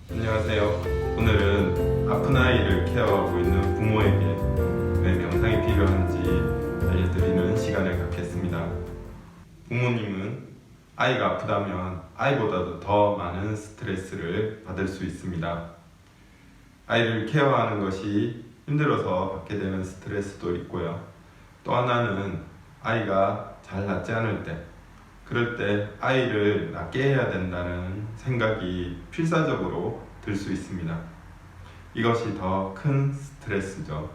안녕하세요. 오늘은 아픈 아이를 케어하고 있는 부모에게 왜 명상이 필요한지 알려드리는 시간을 갖겠습니다. 부모님은 아이가 아프다면 아이보다도 더 많은 스트레스를 받을 수 있습니다. 아이를 케어하는 것이 힘들어서 받게 되는 스트레스도 있고요. 또 하나는 아이가 잘 낫지 않을 때, 그럴 때 아이를 낫게 해야 된다는 생각이 필사적으로 들 수 있습니다. 이것이 더 큰 스트레스죠.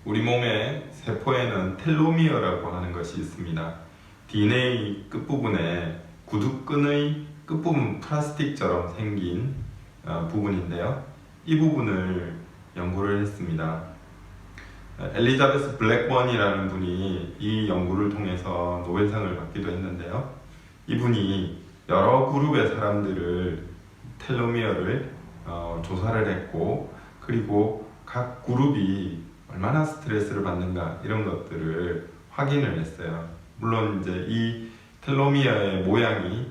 우리 몸의 세포에는 텔로미어라고 하는 것이 있습니다. DNA 끝부분에 구두끈의 끝부분 플라스틱처럼 생긴 부분인데요. 이 부분을 연구를 했습니다. 엘리자베스 블랙번이라는 분이 이 연구를 통해서 노벨상을 받기도 했는데요. 이분이 여러 그룹의 사람들을 텔로미어를 조사를 했고, 그리고 각 그룹이 얼마나 스트레스를 받는가 이런 것들을 확인을 했어요. 물론 이제 이 텔로미어의 모양이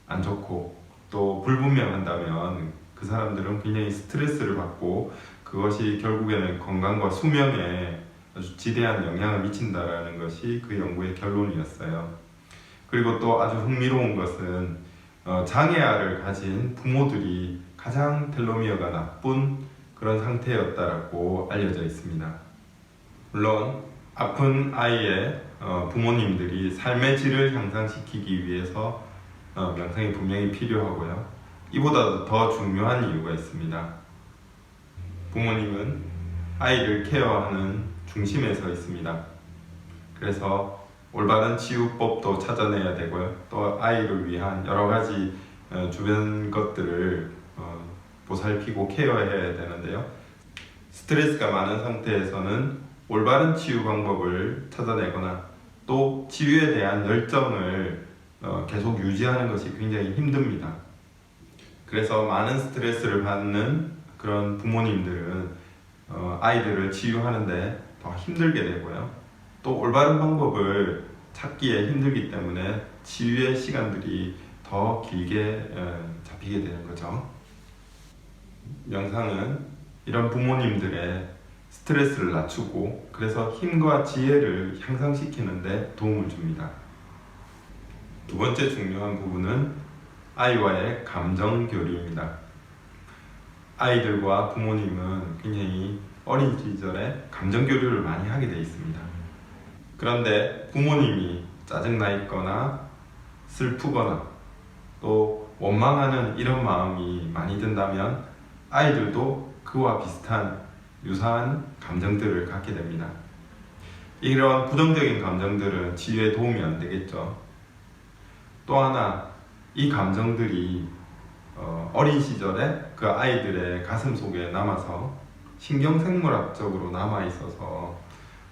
안 좋고 또 불분명한다면 그 사람들은 굉장히 스트레스를 받고 그것이 결국에는 건강과 수명에 아주 지대한 영향을 미친다라는 것이 그 연구의 결론이었어요. 그리고 또 아주 흥미로운 것은 장애아를 가진 부모들이 가장 텔로미어가 나쁜 그런 상태였다라고 알려져 있습니다. 물론 아픈 아이의 부모님들이 삶의 질을 향상시키기 위해서 명상이 분명히 필요하고요. 이보다 더 중요한 이유가 있습니다. 부모님은 아이를 케어하는 중심에 서 있습니다. 그래서 올바른 치유법도 찾아내야 되고요. 또 아이를 위한 여러 가지 주변 것들을 보살피고 케어해야 되는데요. 스트레스가 많은 상태에서는 올바른 치유 방법을 찾아내거나 또 치유에 대한 열정을 계속 유지하는 것이 굉장히 힘듭니다. 그래서 많은 스트레스를 받는 그런 부모님들은 아이들을 치유하는데 더 힘들게 되고요. 또 올바른 방법을 찾기에 힘들기 때문에 치유의 시간들이 더 길게 잡히게 되는 거죠. 명상은 이런 부모님들의 스트레스를 낮추고 그래서 힘과 지혜를 향상시키는 데 도움을 줍니다. 두 번째 중요한 부분은 아이와의 감정 교류입니다. 아이들과 부모님은 굉장히 어린 시절에 감정 교류를 많이 하게 되어 있습니다. 그런데 부모님이 짜증나 있거나 슬프거나 또 원망하는 이런 마음이 많이 든다면 아이들도 그와 비슷한 유사한 감정들을 갖게 됩니다. 이런 부정적인 감정들은 치유에 도움이 안 되겠죠. 또 하나, 이 감정들이 어린 시절에 그 아이들의 가슴 속에 남아서 신경생물학적으로 남아 있어서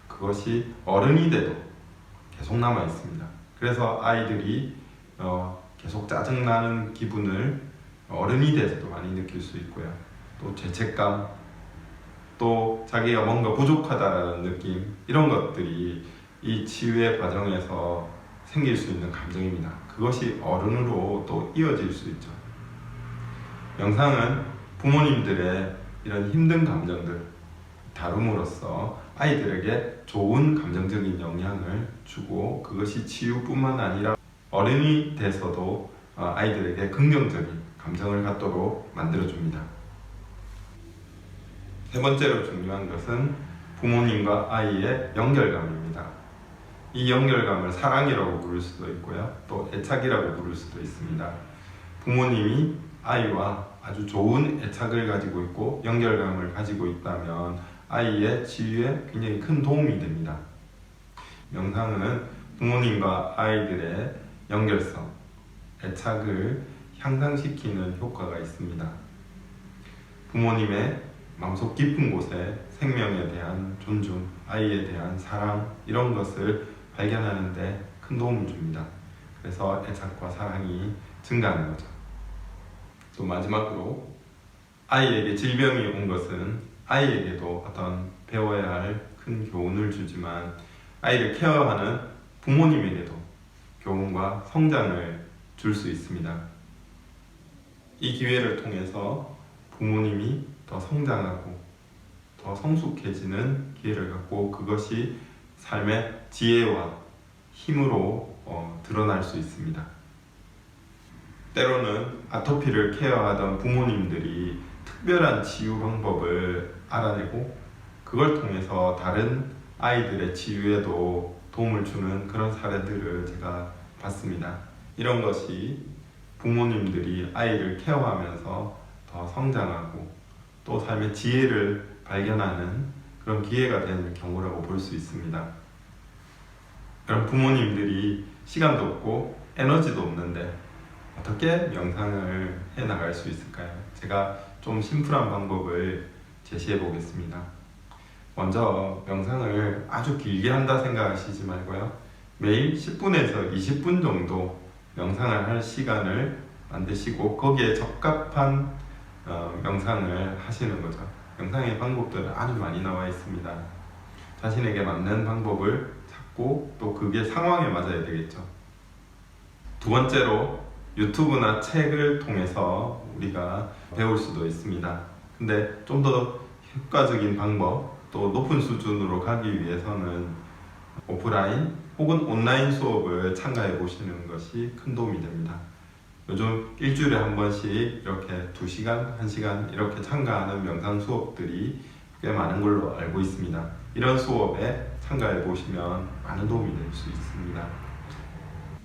그것이 어른이 돼도 계속 남아 있습니다. 그래서 아이들이 계속 짜증나는 기분을 어른이 돼서도 많이 느낄 수 있고요. 또 죄책감, 또 자기가 뭔가 부족하다라는 느낌, 이런 것들이 이 치유의 과정에서 생길 수 있는 감정입니다. 그것이 어른으로 또 이어질 수 있죠. 명상은 부모님들의 이런 힘든 감정들 다룸으로써 아이들에게 좋은 감정적인 영향을 주고 그것이 치유뿐만 아니라 어른이 돼서도 아이들에게 긍정적인 감정을 갖도록 만들어줍니다. 세 번째로 중요한 것은 부모님과 아이의 연결감입니다. 이 연결감을 사랑이라고 부를 수도 있고요. 또 애착이라고 부를 수도 있습니다. 부모님이 아이와 아주 좋은 애착을 가지고 있고 연결감을 가지고 있다면 아이의 치유에 굉장히 큰 도움이 됩니다. 명상은 부모님과 아이들의 연결성, 애착을 향상시키는 효과가 있습니다. 부모님의 마음속 깊은 곳에 생명에 대한 존중, 아이에 대한 사랑, 이런 것을 발견하는 데 큰 도움을 줍니다. 그래서 애착과 사랑이 증가하는 거죠. 또 마지막으로 아이에게 질병이 온 것은 아이에게도 어떤 배워야 할 큰 교훈을 주지만 아이를 케어하는 부모님에게도 교훈과 성장을 줄 수 있습니다. 이 기회를 통해서 부모님이 더 성장하고 더 성숙해지는 기회를 갖고 그것이 삶의 지혜와 힘으로 드러날 수 있습니다. 때로는 아토피를 케어하던 부모님들이 특별한 치유 방법을 알아내고 그걸 통해서 다른 아이들의 치유에도 도움을 주는 그런 사례들을 제가 봤습니다. 이런 것이 부모님들이 아이를 케어하면서 더 성장하고 또 삶의 지혜를 발견하는 그런 기회가 되는 경우라고 볼 수 있습니다. 그럼 부모님들이 시간도 없고 에너지도 없는데 어떻게 명상을 해 나갈 수 있을까요? 제가 좀 심플한 방법을 제시해 보겠습니다. 먼저 명상을 아주 길게 한다 생각하시지 말고요. 매일 10분에서 20분 정도 명상을 할 시간을 만드시고 거기에 적합한 명상을 하시는 거죠. 명상의 방법들은 아주 많이 나와 있습니다. 자신에게 맞는 방법을 찾고 또 그게 상황에 맞아야 되겠죠. 두 번째로 유튜브나 책을 통해서 우리가 배울 수도 있습니다. 근데 좀 더 효과적인 방법 또 높은 수준으로 가기 위해서는 오프라인 혹은 온라인 수업을 참가해 보시는 것이 큰 도움이 됩니다. 요즘 일주일에 한 번씩 이렇게 2시간, 1시간 이렇게 참가하는 명상 수업들이 꽤 많은 걸로 알고 있습니다. 이런 수업에 참가해 보시면 많은 도움이 될 수 있습니다.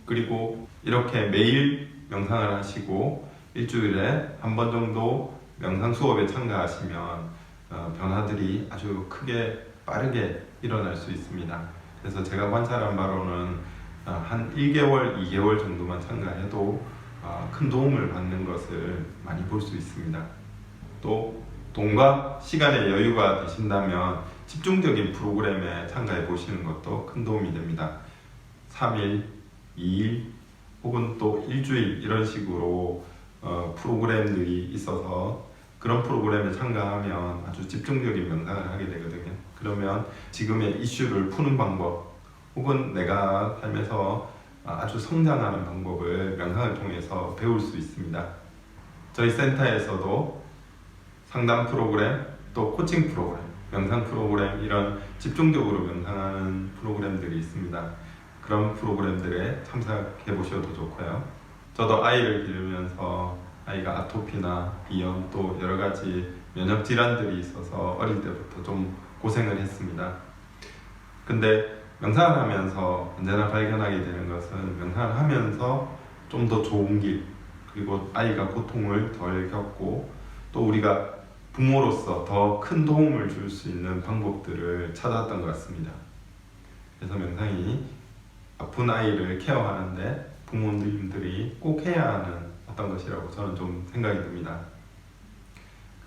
그리고 이렇게 매일 명상을 하시고 일주일에 한 번 정도 명상 수업에 참가하시면 변화들이 아주 크게 빠르게 일어날 수 있습니다. 그래서 제가 관찰한 바로는 한 1개월, 2개월 정도만 참가해도 큰 도움을 받는 것을 많이 볼 수 있습니다. 또 돈과 시간의 여유가 되신다면 집중적인 프로그램에 참가해 보시는 것도 큰 도움이 됩니다. 3일, 2일 혹은 또 일주일 이런 식으로 프로그램들이 있어서 그런 프로그램에 참가하면 아주 집중적인 명상을 하게 되거든요. 그러면 지금의 이슈를 푸는 방법 혹은 내가 삶에서 아주 성장하는 방법을 명상을 통해서 배울 수 있습니다. 저희 센터에서도 상담 프로그램, 또 코칭 프로그램, 명상 프로그램 이런 집중적으로 명상하는 프로그램들이 있습니다. 그런 프로그램들에 참석해 보셔도 좋고요. 저도 아이를 기르면서 아이가 아토피나 비염 또 여러 가지 면역 질환들이 있어서 어릴 때부터 좀 고생을 했습니다. 근데 명상을 하면서 언제나 발견하게 되는 것은 명상을 하면서 좀 더 좋은 길 그리고 아이가 고통을 덜 겪고 또 우리가 부모로서 더 큰 도움을 줄 수 있는 방법들을 찾았던 것 같습니다. 그래서 명상이 아픈 아이를 케어하는데 부모님들이 꼭 해야 하는 어떤 것이라고 저는 좀 생각이 듭니다.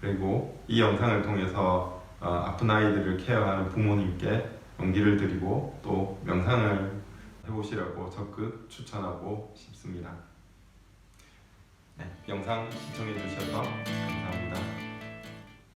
그리고 이 영상을 통해서 아픈 아이들을 케어하는 부모님께 용기를 드리고 또 명상을 해보시라고 적극 추천하고 싶습니다. 네, 영상 시청해 주셔서 감사합니다.